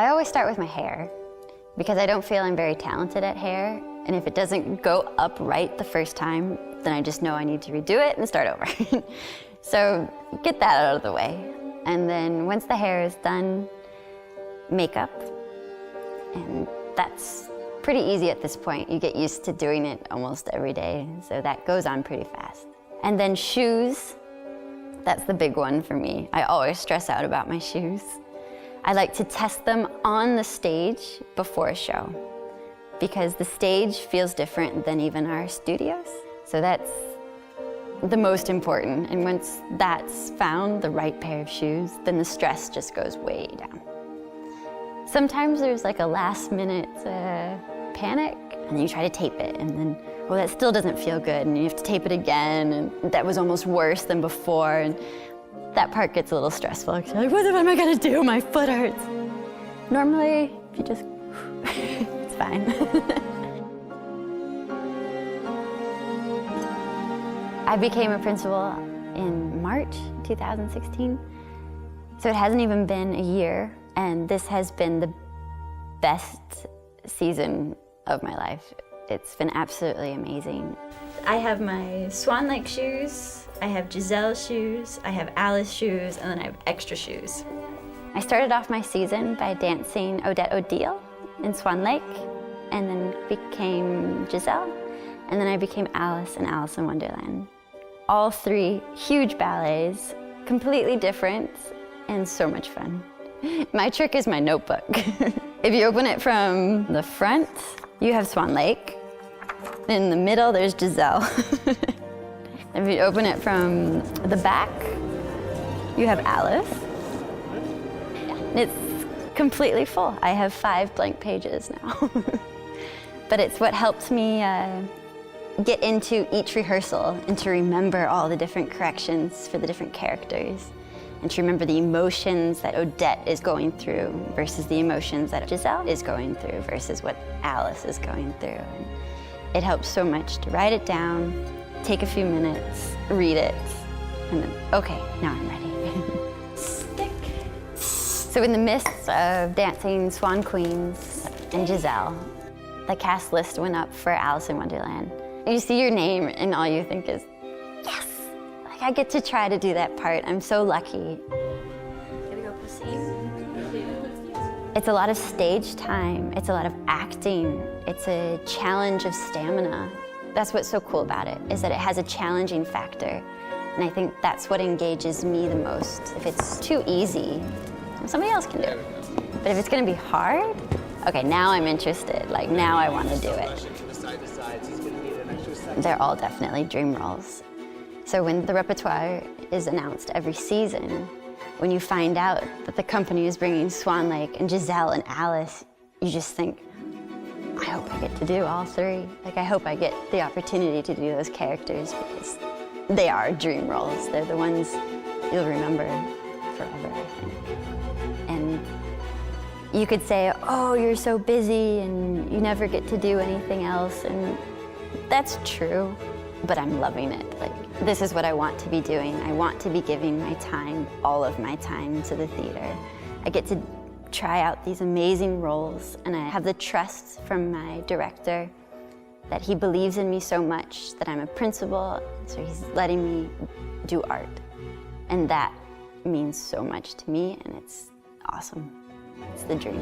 I always start with my hair because I don't feel I'm very talented at hair. And if it doesn't go up right the first time, then I just know I need to redo it and start over. So get that out of the way. And then once the hair is done, makeup. And that's pretty easy at this point. You get used to doing it almost every day, so that goes on pretty fast. And then shoes, that's the big one for me. I always stress out about my shoes. I like to test them on the stage before a show because the stage feels different than even our studios. So that's the most important. And once that's found, the right pair of shoes, then the stress just goes way down. Sometimes there's like a last minute panic and you try to tape it and then, oh, that still doesn't feel good and you have to tape it again and that was almost worse than before. And that part gets a little stressful. You're like, what am I gonna do? My foot hurts. Normally, if you just, it's fine. I became a principal in March 2016. So it hasn't even been a year, and this has been the best season of my life. It's been absolutely amazing. I have my Swan Lake shoes, I have Giselle's shoes, I have Alice shoes, and then I have extra shoes. I started off my season by dancing Odette Odile in Swan Lake, and then became Giselle, and then I became Alice in Alice in Wonderland. All three huge ballets, completely different, and so much fun. My trick is my notebook. If you open it from the front, you have Swan Lake. In the middle, there's Giselle. If you open it from the back, you have Alice. It's completely full. I have 5 blank pages now. But it's what helps me get into each rehearsal and to remember all the different corrections for the different characters and to remember the emotions that Odette is going through versus the emotions that Giselle is going through versus what Alice is going through. And it helps so much to write it down, take a few minutes, read it, and then, okay, now I'm ready. Stick. So in the midst of dancing Swan Queens and Giselle, the cast list went up for Alice in Wonderland. You see your name and all you think is, yes! Like I get to try to do that part. I'm so lucky. Gonna go proceed. It's a lot of stage time. It's a lot of acting. It's a challenge of stamina. That's what's so cool about it, is that it has a challenging factor. And I think that's what engages me the most. If it's too easy, somebody else can do it. But if it's gonna be hard, okay, now I'm interested. Like now I wanna do it. They're all definitely dream roles. So when the repertoire is announced every season, when you find out that the company is bringing Swan Lake and Giselle and Alice, you just think, I hope I get to do all 3. Like I hope I get the opportunity to do those characters because they are dream roles. They're the ones you'll remember forever, I think. And you could say, oh, you're so busy and you never get to do anything else. And that's true, but I'm loving it. Like, this is what I want to be doing. I want to be giving my time, all of my time, to the theater. I get to try out these amazing roles, and I have the trust from my director that he believes in me so much that I'm a principal, so he's letting me do art. And that means so much to me, and it's awesome. It's the dream.